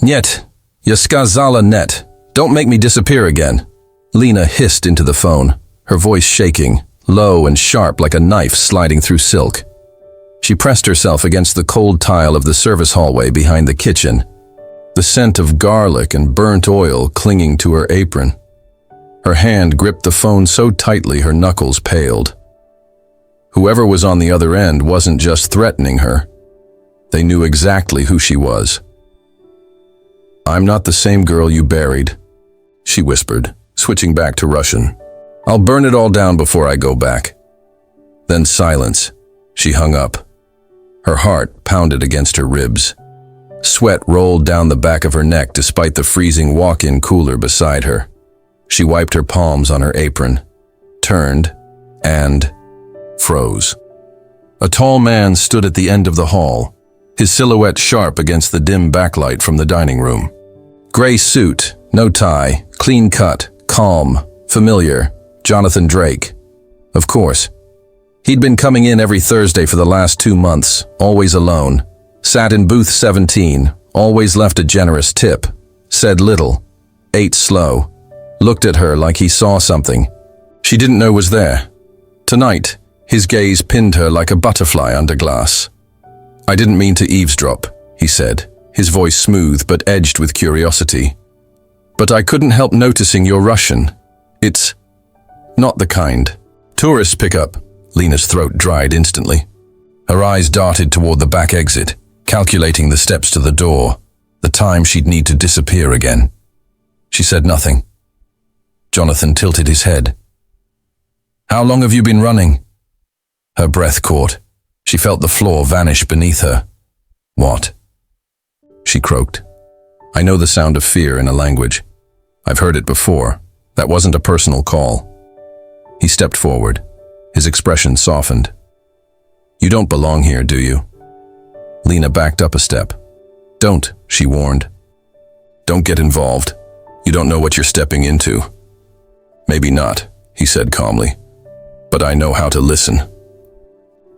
Niet, je skazala net. Don't make me disappear again. Lena hissed into the phone, her voice shaking, low and sharp like a knife sliding through silk. She pressed herself against the cold tile of the service hallway behind the kitchen, the scent of garlic and burnt oil clinging to her apron. Her hand gripped the phone so tightly her knuckles paled. Whoever was on the other end wasn't just threatening her. They knew exactly who she was. "I'm not the same girl you buried," she whispered, switching back to Russian. "I'll burn it all down before I go back." Then silence. She hung up. Her heart pounded against her ribs. Sweat rolled down the back of her neck despite the freezing walk-in cooler beside her. She wiped her palms on her apron, turned, and froze. A tall man stood at the end of the hall, his silhouette sharp against the dim backlight from the dining room. Gray suit, no tie, clean cut, calm, familiar, Jonathan Drake. Of course. He'd been coming in every Thursday for the last 2 months, always alone. Sat in booth 17, always left a generous tip. Said little, ate slow, looked at her like he saw something she didn't know was there. Tonight, his gaze pinned her like a butterfly under glass. "I didn't mean to eavesdrop," he said, his voice smooth but edged with curiosity. "But I couldn't help noticing you're Russian. It's not the kind tourists pick up." Lena's throat dried instantly. Her eyes darted toward the back exit, calculating the steps to the door, the time she'd need to disappear again. She said nothing. Jonathan tilted his head. "How long have you been running?" Her breath caught. She felt the floor vanish beneath her. "What?" she croaked. "I know the sound of fear in a language. I've heard it before. That wasn't a personal call." He stepped forward. His expression softened. "You don't belong here, do you?" Lena backed up a step. "Don't," she warned. "Don't get involved. You don't know what you're stepping into." "Maybe not," he said calmly. "But I know how to listen."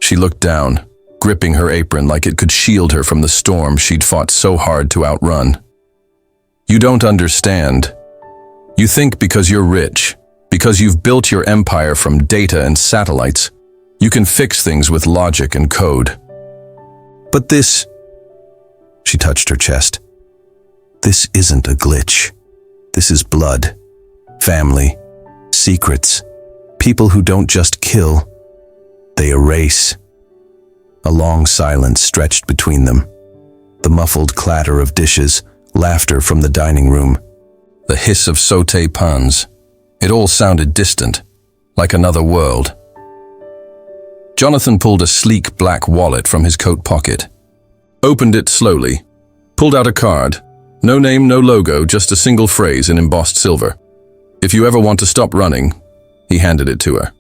She looked down, gripping her apron like it could shield her from the storm she'd fought so hard to outrun. "You don't understand. You think because you're rich, because you've built your empire from data and satellites, you can fix things with logic and code. But this," she touched her chest, "this isn't a glitch. This is blood, family, secrets, people who don't just kill, they erase." A long silence stretched between them. The muffled clatter of dishes, laughter from the dining room, the hiss of sauté pans. It all sounded distant, like another world. Jonathan pulled a sleek black wallet from his coat pocket, opened it slowly, pulled out a card. No name, no logo, just a single phrase in embossed silver. "If you ever want to stop running," he handed it to her.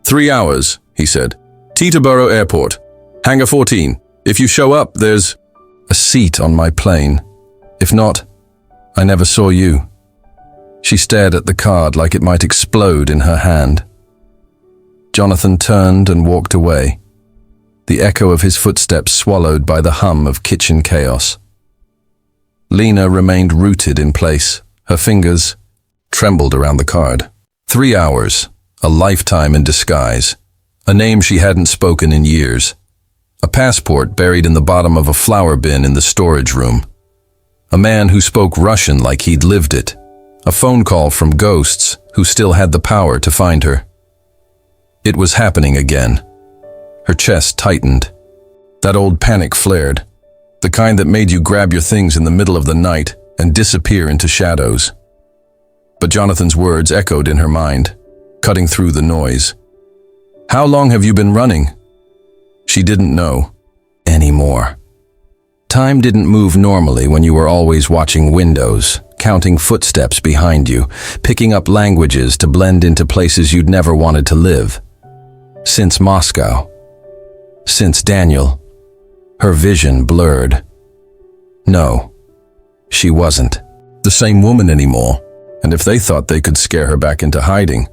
3 hours, he said. "Teterboro Airport, Hangar 14. If you show up, there's a seat on my plane. If not, I never saw you." She stared at the card like it might explode in her hand. Jonathan turned and walked away, the echo of his footsteps swallowed by the hum of kitchen chaos. Lena remained rooted in place. Her fingers trembled around the card. 3 hours, a lifetime in disguise, a name she hadn't spoken in years, a passport buried in the bottom of a flower bin in the storage room, a man who spoke Russian like he'd lived it, a phone call from ghosts who still had the power to find her. It was happening again. Her chest tightened. That old panic flared, the kind that made you grab your things in the middle of the night and disappear into shadows. But Jonathan's words echoed in her mind, cutting through the noise. "How long have you been running?" She didn't know anymore. Time didn't move normally when you were always watching windows, counting footsteps behind you, picking up languages to blend into places you'd never wanted to live. Since Moscow. Since Daniel. Her vision blurred. No, she wasn't the same woman anymore, and if they thought they could scare her back into hiding,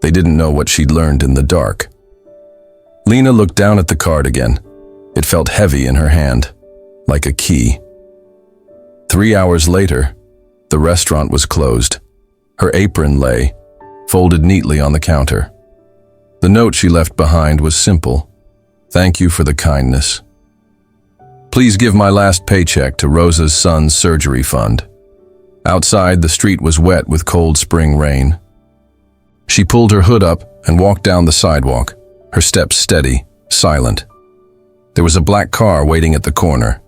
they didn't know what she'd learned in the dark. Lena looked down at the card again. It felt heavy in her hand, like a key. 3 hours later, the restaurant was closed. Her apron lay, folded neatly on the counter. The note she left behind was simple. Thank you for the kindness. Please give my last paycheck to Rosa's son's surgery fund. Outside, the street was wet with cold spring rain. She pulled her hood up and walked down the sidewalk, her steps steady, silent. There was a black car waiting at the corner.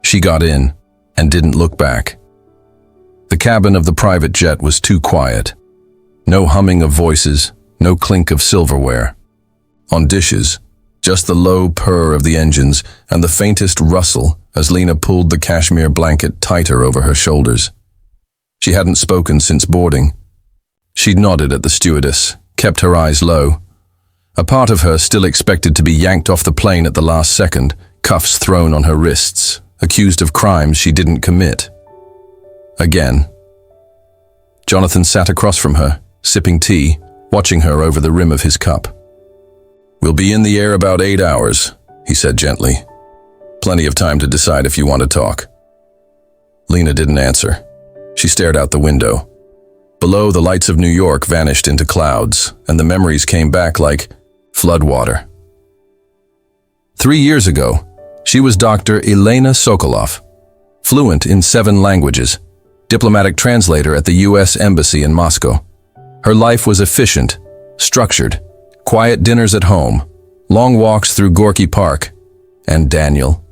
She got in and didn't look back. The cabin of the private jet was too quiet. No humming of voices, no clink of silverware. On dishes, just the low purr of the engines and the faintest rustle as Lena pulled the cashmere blanket tighter over her shoulders. She hadn't spoken since boarding. She'd nodded at the stewardess, kept her eyes low. A part of her still expected to be yanked off the plane at the last second, cuffs thrown on her wrists, accused of crimes she didn't commit. Again. Jonathan sat across from her, sipping tea, watching her over the rim of his cup. We'll be in the air about 8 hours, he said gently. Plenty of time to decide if you want to talk. Lena didn't answer. She stared out the window. Below, the lights of New York vanished into clouds, and the memories came back like floodwater. 3 years ago, she was Dr. Elena Sokolov, fluent in 7 languages, diplomatic translator at the U.S. Embassy in Moscow. Her life was efficient, structured, quiet dinners at home, long walks through Gorky Park, and Daniel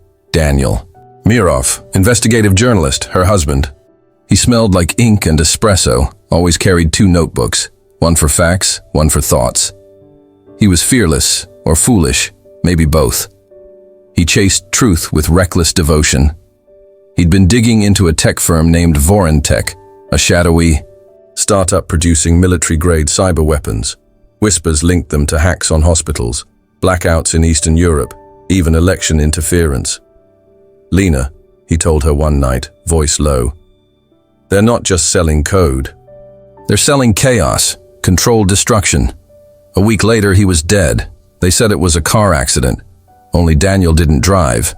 Mirov, investigative journalist, her husband. He smelled like ink and espresso, always carried 2 notebooks, one for facts, one for thoughts. He was fearless, or foolish, maybe both. He chased truth with reckless devotion. He'd been digging into a tech firm named Reigniting, a shadowy startup producing military-grade cyber weapons. Whispers linked them to hacks on hospitals, blackouts in Eastern Europe, even election interference. Lena, he told her one night, voice low. They're not just selling code. They're selling chaos, controlled destruction. A week later, he was dead. They said it was a car accident. Only Daniel didn't drive.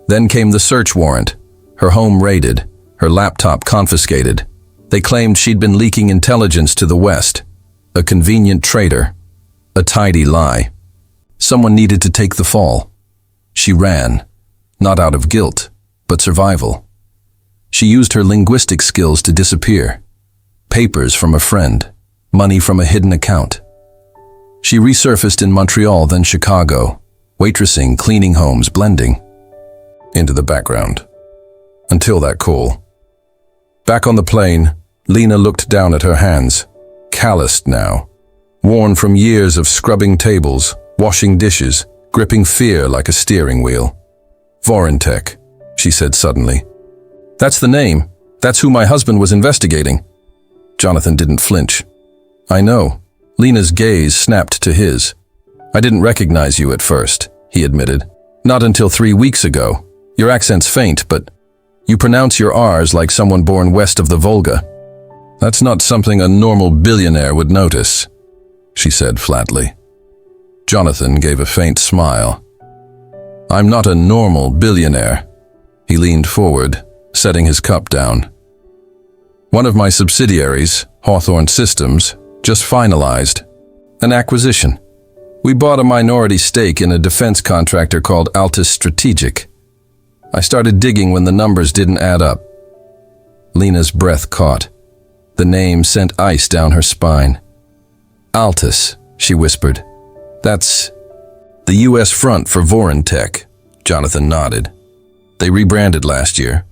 Then came the search warrant. Her home raided, her laptop confiscated. They claimed she'd been leaking intelligence to the West. A convenient traitor. A tidy lie. Someone needed to take the fall. She ran, not out of guilt, but survival. She used her linguistic skills to disappear. Papers from a friend, money from a hidden account. She resurfaced in Montreal, then Chicago, waitressing, cleaning homes, blending into the background. Until that call. Back on the plane, Lena looked down at her hands, calloused now, worn from years of scrubbing tables, washing dishes, gripping fear like a steering wheel. Reigniting, she said suddenly. That's the name. That's who my husband was investigating. Jonathan didn't flinch. I know. Lena's gaze snapped to his. I didn't recognize you at first, he admitted. Not until 3 weeks ago. Your accent's faint, but you pronounce your R's like someone born west of the Volga. That's not something a normal billionaire would notice, she said flatly. Jonathan gave a faint smile. I'm not a normal billionaire. He leaned forward, setting his cup down. One of my subsidiaries, Hawthorne Systems, just finalized an acquisition. We bought a minority stake in a defense contractor called Altus Strategic. I started digging when the numbers didn't add up. Lena's breath caught. The name sent ice down her spine. Altus, she whispered. That's the U.S. front for Reigniting, Jonathan nodded. They rebranded last year,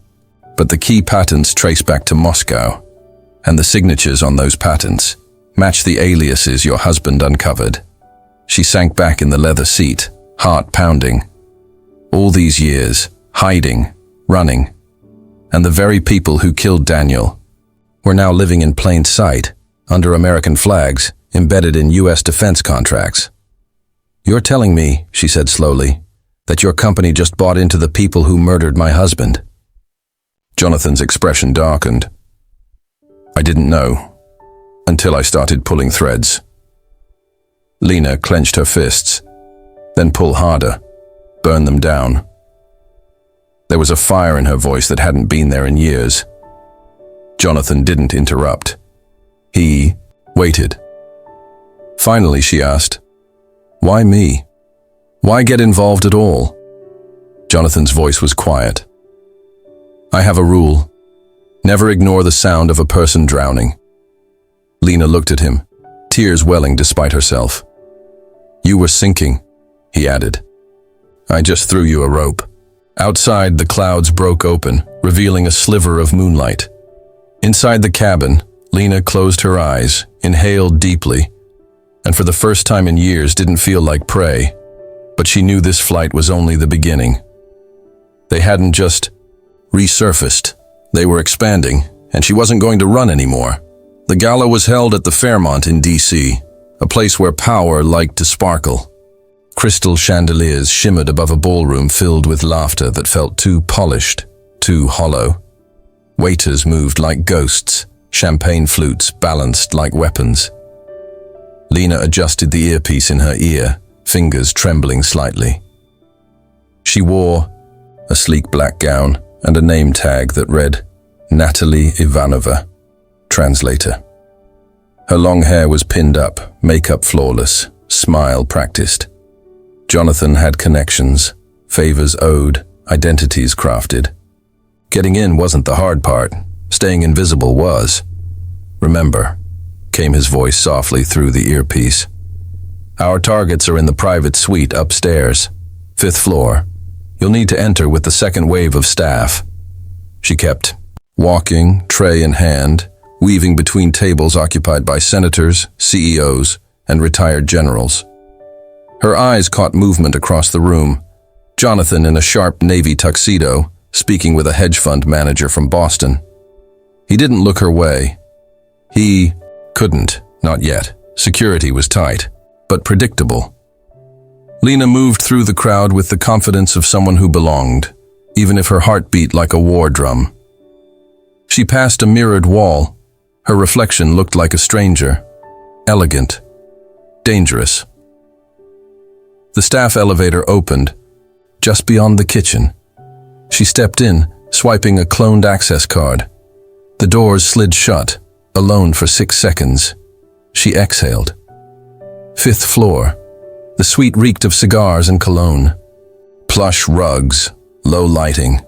but the key patents trace back to Moscow, and the signatures on those patents match the aliases your husband uncovered. She sank back in the leather seat, heart pounding. All these years, hiding, running, and the very people who killed Daniel were now living in plain sight, under American flags, embedded in U.S. defense contracts. You're telling me, she said slowly, that your company just bought into the people who murdered my husband. Jonathan's expression darkened. I didn't know, until I started pulling threads. Lena clenched her fists, then pull harder, burn them down. There was a fire in her voice that hadn't been there in years. Jonathan didn't interrupt. He waited. Finally, she asked, "Why me? Why get involved at all?" Jonathan's voice was quiet. "I have a rule. Never ignore the sound of a person drowning." Lena looked at him, tears welling despite herself. "You were sinking," he added. "I just threw you a rope." Outside, the clouds broke open, revealing a sliver of moonlight. Inside the cabin, Lena closed her eyes, inhaled deeply, and for the first time in years didn't feel like prey, but she knew this flight was only the beginning. They hadn't just resurfaced, they were expanding, and she wasn't going to run anymore. The gala was held at the Fairmont in D.C., a place where power liked to sparkle. Crystal chandeliers shimmered above a ballroom filled with laughter that felt too polished, too hollow. Waiters moved like ghosts, champagne flutes balanced like weapons. Lena adjusted the earpiece in her ear, fingers trembling slightly. She wore a sleek black gown and a name tag that read, Natalie Ivanova, translator. Her long hair was pinned up, makeup flawless, smile practiced. Jonathan had connections, favors owed, identities crafted. Getting in wasn't the hard part, staying invisible was. "Remember," came his voice softly through the earpiece. "Our targets are in the private suite upstairs, 5th floor. You'll need to enter with the second wave of staff." She kept walking, tray in hand, weaving between tables occupied by senators, CEOs, and retired generals. Her eyes caught movement across the room. Jonathan in a sharp navy tuxedo, speaking with a hedge fund manager from Boston. He didn't look her way. He couldn't, not yet. Security was tight, but predictable. Lena moved through the crowd with the confidence of someone who belonged, even if her heart beat like a war drum. She passed a mirrored wall. Her reflection looked like a stranger. Elegant. Dangerous. The staff elevator opened, just beyond the kitchen. She stepped in, swiping a cloned access card. The doors slid shut, alone for 6 seconds. She exhaled. 5th floor. The suite reeked of cigars and cologne. Plush rugs, low lighting.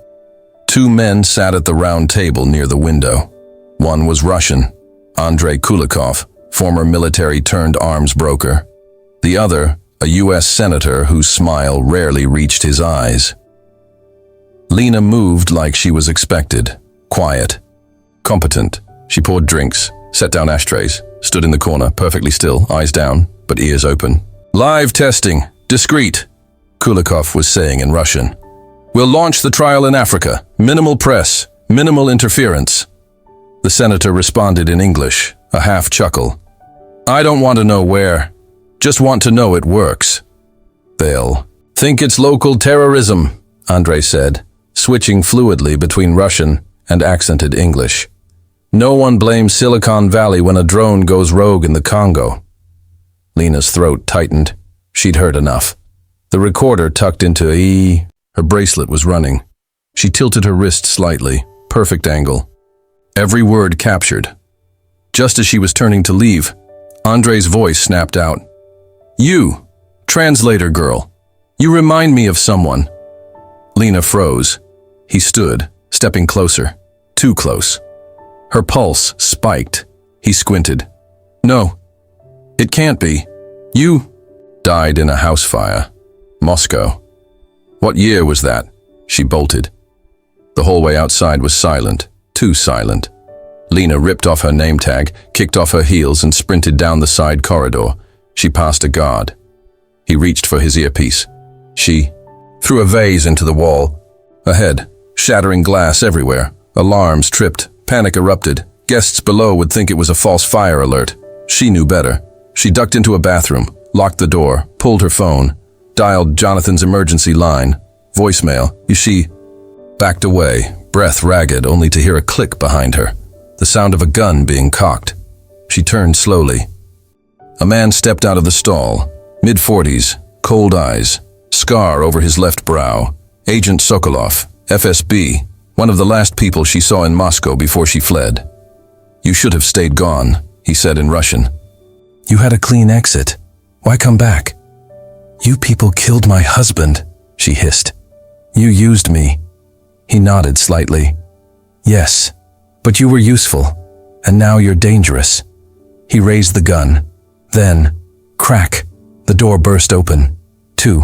2 men sat at the round table near the window. One was Russian, Andrei Kulikov, former military-turned-arms broker. The other, a U.S. senator whose smile rarely reached his eyes. Lena moved like she was expected, quiet, competent. She poured drinks, set down ashtrays, stood in the corner, perfectly still, eyes down, but ears open. "Live testing, discreet," Kulikov was saying in Russian. "We'll launch the trial in Africa. Minimal press, minimal interference." The senator responded in English, a half chuckle. "I don't want to know where. Just want to know it works." "They'll think it's local terrorism," Andrei said, switching fluidly between Russian and accented English. "No one blames Silicon Valley when a drone goes rogue in the Congo." Lena's throat tightened. She'd heard enough. The recorder tucked into her bracelet was running. She tilted her wrist slightly, perfect angle. Every word captured. Just as she was turning to leave, Andrei's voice snapped out. "You, translator girl, you remind me of someone." Lena froze. He stood, stepping closer, too close. Her pulse spiked. He squinted. "No, it can't be. You died in a house fire. Moscow." "What year was that?" She bolted. The hallway outside was silent, too silent. Lena ripped off her name tag, kicked off her heels, and sprinted down the side corridor. She passed a guard. He reached for his earpiece. She threw a vase into the wall. Ahead, shattering glass everywhere. Alarms tripped, panic erupted. Guests below would think it was a false fire alert. She knew better. She ducked into a bathroom, locked the door, pulled her phone, dialed Jonathan's emergency line. Voicemail. She backed away, breath ragged, only to hear a click behind her. The sound of a gun being cocked. She turned slowly. A man stepped out of the stall, mid-40s, cold eyes, scar over his left brow. Agent Sokolov, FSB, one of the last people she saw in Moscow before she fled. You should have stayed gone, he said in Russian. You had a clean exit. Why come back? You people killed my husband, she hissed. You used me. He nodded slightly. Yes, but you were useful, and now you're dangerous. He raised the gun. Then, crack, the door burst open. 2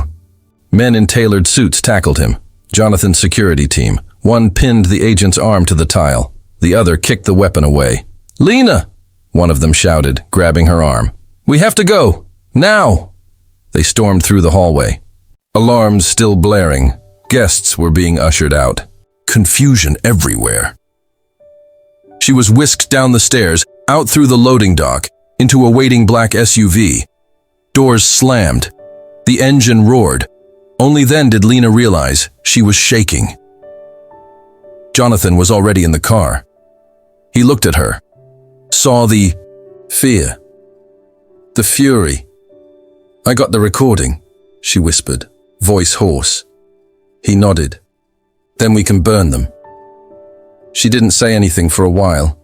men in tailored suits tackled him. Jonathan's security team. One pinned the agent's arm to the tile. The other kicked the weapon away. Lena! One of them shouted, grabbing her arm. We have to go! Now! They stormed through the hallway. Alarms still blaring. Guests were being ushered out. Confusion everywhere. She was whisked down the stairs, out through the loading dock, into a waiting black SUV. Doors slammed. The engine roared. Only then did Lena realize she was shaking. Jonathan was already in the car. He looked at her, saw the fear, the fury. I got the recording, she whispered, voice hoarse. He nodded. Then we can burn them. She didn't say anything for a while,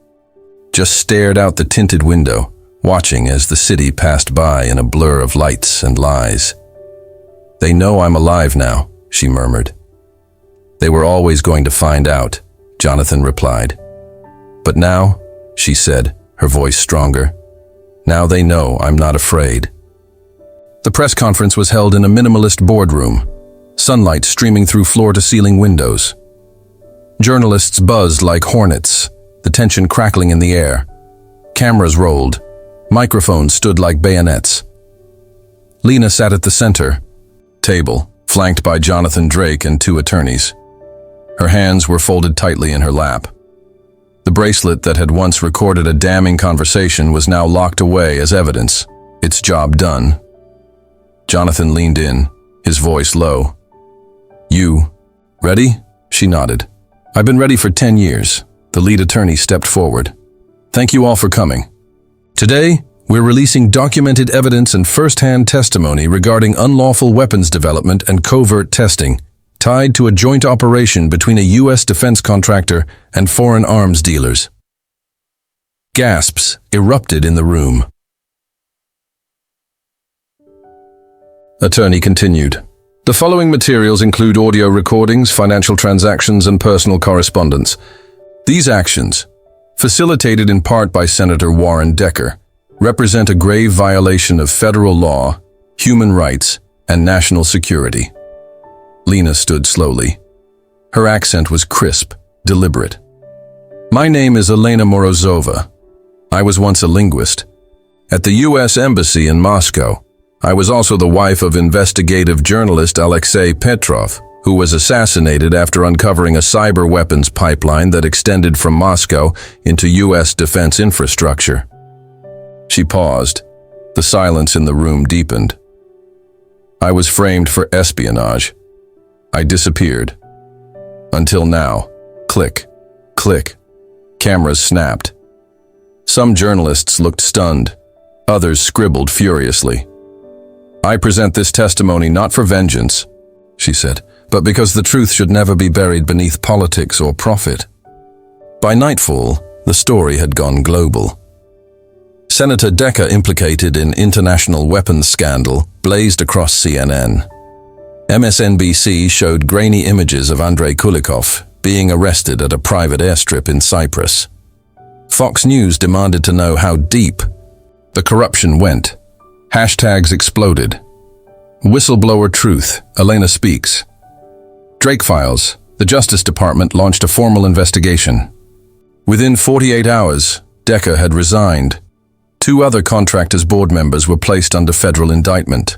just stared out the tinted window, watching as the city passed by in a blur of lights and lies. They know I'm alive now, she murmured. They were always going to find out, Jonathan replied. But now, she said, her voice stronger, now they know I'm not afraid. The press conference was held in a minimalist boardroom, sunlight streaming through floor-to-ceiling windows. Journalists buzzed like hornets, the tension crackling in the air. Cameras rolled. Microphones stood like bayonets. Lena sat at the center, table, flanked by Jonathan Drake and 2 attorneys. Her hands were folded tightly in her lap. The bracelet that had once recorded a damning conversation was now locked away as evidence, its job done. Jonathan leaned in, his voice low. You, ready? She nodded. I've been ready for 10 years. The lead attorney stepped forward. Thank you all for coming. Today, we're releasing documented evidence and first-hand testimony regarding unlawful weapons development and covert testing, tied to a joint operation between a U.S. defense contractor and foreign arms dealers. Gasps erupted in the room. Attorney continued. The following materials include audio recordings, financial transactions, and personal correspondence. These actions, facilitated in part by Senator Warren Decker, represent a grave violation of federal law, human rights, and national security. Lena stood slowly. Her accent was crisp, deliberate. My name is Elena Morozova. I was once a linguist. At the U.S. Embassy in Moscow, I was also the wife of investigative journalist Alexei Petrov, who was assassinated after uncovering a cyber weapons pipeline that extended from Moscow into U.S. defense infrastructure. She paused. The silence in the room deepened. I was framed for espionage. I disappeared. Until now. Click, click. Cameras snapped. Some journalists looked stunned. Others scribbled furiously. I present this testimony not for vengeance, she said, but because the truth should never be buried beneath politics or profit. By nightfall, the story had gone global. Senator Decker, implicated in international weapons scandal, blazed across CNN. MSNBC showed grainy images of Andrei Kulikov being arrested at a private airstrip in Cyprus. Fox News demanded to know how deep the corruption went. Hashtags exploded. Whistleblower truth, Elena speaks. Drake Files, the Justice Department launched a formal investigation. Within 48 hours, Decker had resigned. 2 other contractors' board members were placed under federal indictment.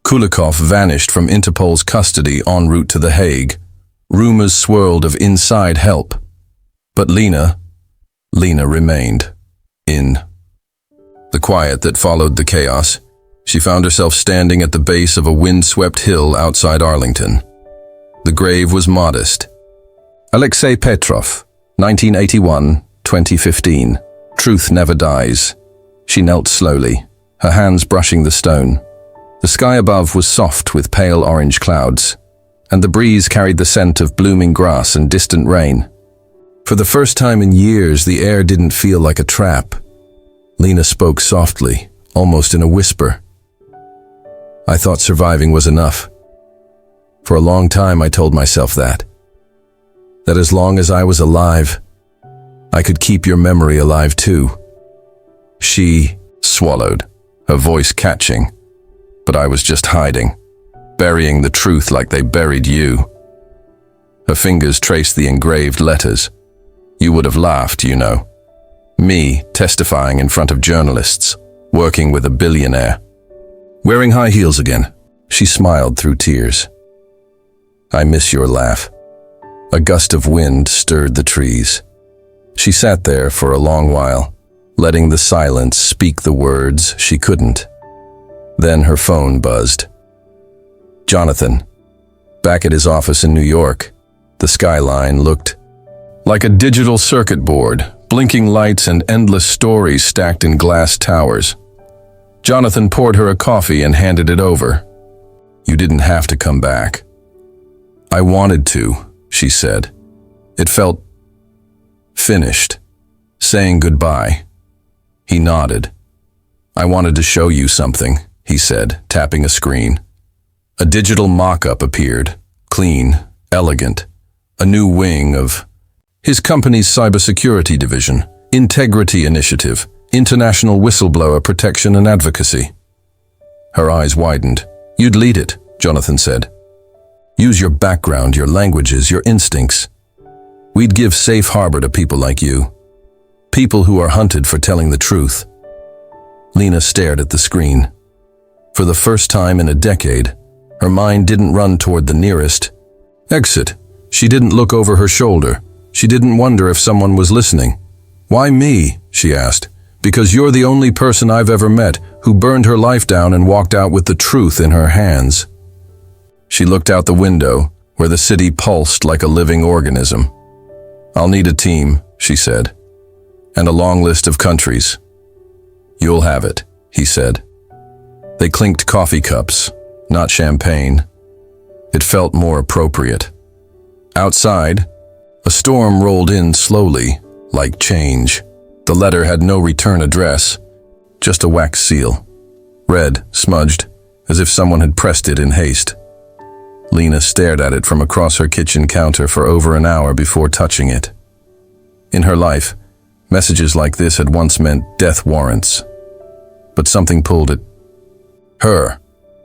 Kulikov vanished from Interpol's custody en route to The Hague. Rumors swirled of inside help. But Lena remained. In the quiet that followed the chaos, she found herself standing at the base of a wind-swept hill outside Arlington. The grave was modest. Alexei Petrov, 1981-2015. Truth never dies. She knelt slowly, her hands brushing the stone. The sky above was soft with pale orange clouds. and the breeze carried the scent of blooming grass and distant rain. For the first time in years, the air didn't feel like a trap. Lena spoke softly, almost in a whisper. I thought surviving was enough. For a long time I told myself that as long as I was alive, I could keep your memory alive too. She swallowed, her voice catching, but I was just hiding, burying the truth like they buried you. Her fingers traced the engraved letters. You would have laughed, you know. Me testifying in front of journalists, working with a billionaire. Wearing high heels again, she smiled through tears. I miss your laugh. A gust of wind stirred the trees. She sat there for a long while, letting the silence speak the words she couldn't. Then her phone buzzed. Jonathan, back at his office in New York, the skyline looked like a digital circuit board, blinking lights and endless stories stacked in glass towers. Jonathan poured her a coffee and handed it over. You didn't have to come back. I wanted to, she said. It felt finished, saying goodbye. He nodded. I wanted to show you something, he said, tapping a screen. A digital mock-up appeared, clean, elegant, a new wing of his company's cybersecurity division, Integrity Initiative, International Whistleblower Protection and Advocacy. Her eyes widened. You'd lead it, Jonathan said. Use your background, your languages, your instincts. We'd give safe harbor to people like you. People who are hunted for telling the truth. Lena stared at the screen. For the first time in a decade, her mind didn't run toward the nearest exit. She didn't look over her shoulder. She didn't wonder if someone was listening. Why me? She asked. Because you're the only person I've ever met who burned her life down and walked out with the truth in her hands. She looked out the window, where the city pulsed like a living organism. I'll need a team, she said, and a long list of countries. You'll have it, he said. They clinked coffee cups, not champagne. It felt more appropriate. Outside, a storm rolled in slowly, like change. The letter had no return address, just a wax seal. Red, smudged, as if someone had pressed it in haste. Lena stared at it from across her kitchen counter for over an hour before touching it. In her life, messages like this had once meant death warrants. But something pulled it. Her,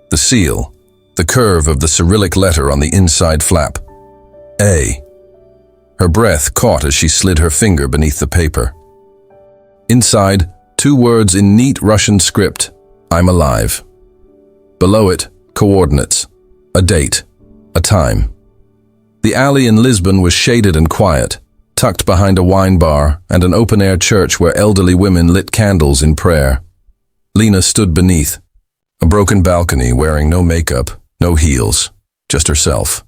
the seal, the curve of the Cyrillic letter on the inside flap. A. Her breath caught as she slid her finger beneath the paper. Inside, 2 words in neat Russian script, I'm alive. Below it, coordinates, a date, a time. The alley in Lisbon was shaded and quiet, tucked behind a wine bar and an open-air church where elderly women lit candles in prayer. Lena stood beneath, a broken balcony wearing no makeup, no heels, just herself.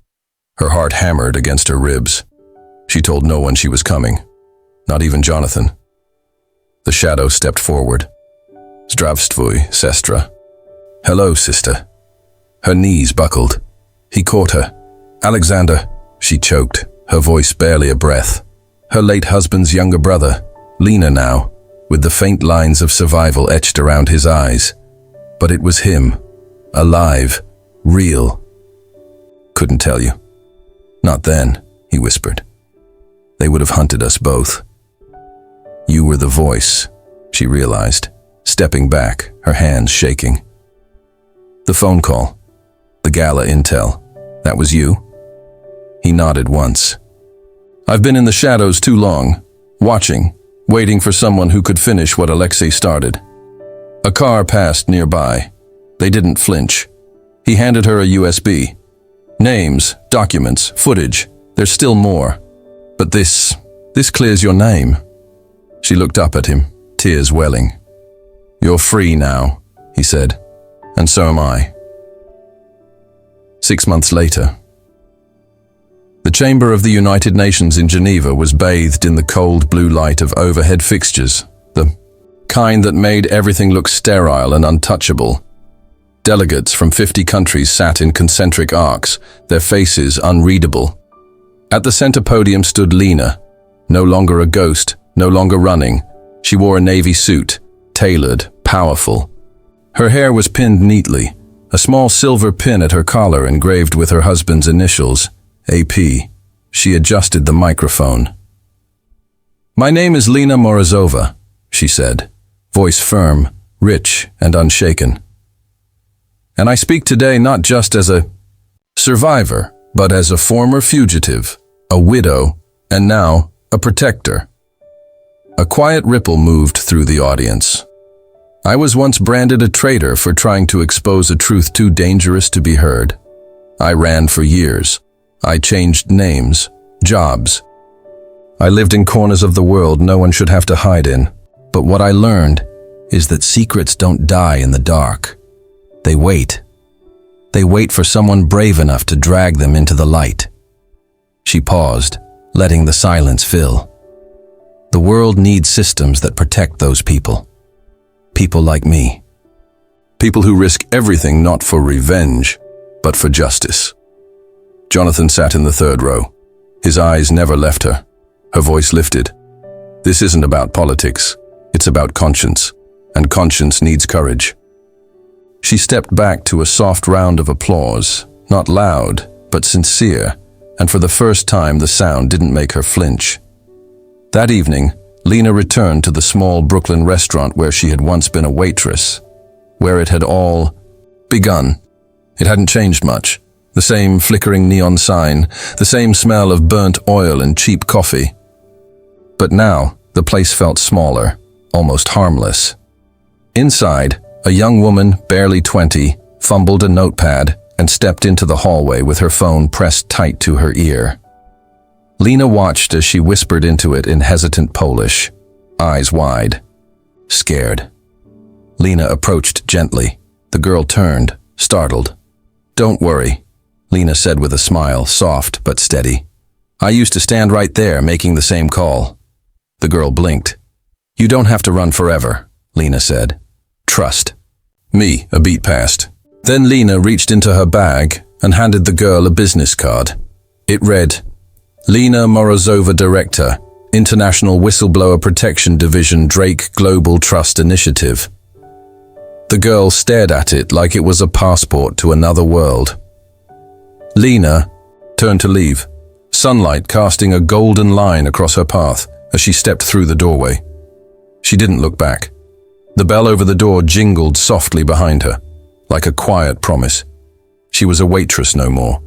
Her heart hammered against her ribs. She told no one she was coming, not even Jonathan. The shadow stepped forward. Zdravstvуй, sestra. Hello, sister. Her knees buckled. He caught her. Alexander, she choked, her voice barely a breath. Her late husband's younger brother, Lena now, with the faint lines of survival etched around his eyes. But it was him, alive, real. Couldn't tell you. Not then, he whispered. They would have hunted us both. You were the voice, she realized, stepping back, her hands shaking. The phone call, the gala intel, that was you? He nodded once. I've been in the shadows too long, watching, waiting for someone who could finish what Alexei started. A car passed nearby. They didn't flinch. He handed her a USB. Names, documents, footage, there's still more. But this clears your name. She looked up at him, tears welling. You're free now, he said, and so am I. 6 months later. The chamber of the United Nations in Geneva was bathed in the cold blue light of overhead fixtures, the kind that made everything look sterile and untouchable. Delegates from 50 countries sat in concentric arcs, their faces unreadable. At the center podium stood Lena, no longer a ghost, no longer running. She wore a navy suit, tailored, powerful. Her hair was pinned neatly, a small silver pin at her collar engraved with her husband's initials, AP. She adjusted the microphone. "My name is Lena Morozova," she said, voice firm, rich, and unshaken. "And I speak today not just as a survivor, but as a former fugitive, a widow, and now a protector." A quiet ripple moved through the audience. "I was once branded a traitor for trying to expose a truth too dangerous to be heard. I ran for years. I changed names, jobs. I lived in corners of the world no one should have to hide in. But what I learned is that secrets don't die in the dark. They wait. They wait for someone brave enough to drag them into the light." She paused, letting the silence fill. The world needs systems that protect those people. People like me. People who risk everything not for revenge, but for justice. Jonathan sat in the third row. His eyes never left her. Her voice lifted. "This isn't about politics. It's about conscience, and conscience needs courage." She stepped back to a soft round of applause, not loud, but sincere, and for the first time the sound didn't make her flinch. That evening, Lena returned to the small Brooklyn restaurant where she had once been a waitress, where it had all begun. It hadn't changed much. The same flickering neon sign, the same smell of burnt oil and cheap coffee. But now, the place felt smaller, almost harmless. Inside, a young woman, barely 20, fumbled a notepad and stepped into the hallway with her phone pressed tight to her ear. Lena watched as she whispered into it in hesitant Polish, eyes wide, scared. Lena approached gently. The girl turned, startled. "Don't worry," Lena said with a smile, soft but steady. "I used to stand right there making the same call." The girl blinked. "You don't have to run forever," Lena said. "Trust me." A beat passed. Then Lena reached into her bag and handed the girl a business card. It read, "Lena Morozova, Director, International Whistleblower Protection Division, Drake Global Trust Initiative." The girl stared at it like it was a passport to another world. Lena turned to leave, sunlight casting a golden line across her path as she stepped through the doorway. She didn't look back. The bell over the door jingled softly behind her, like a quiet promise. She was a waitress no more.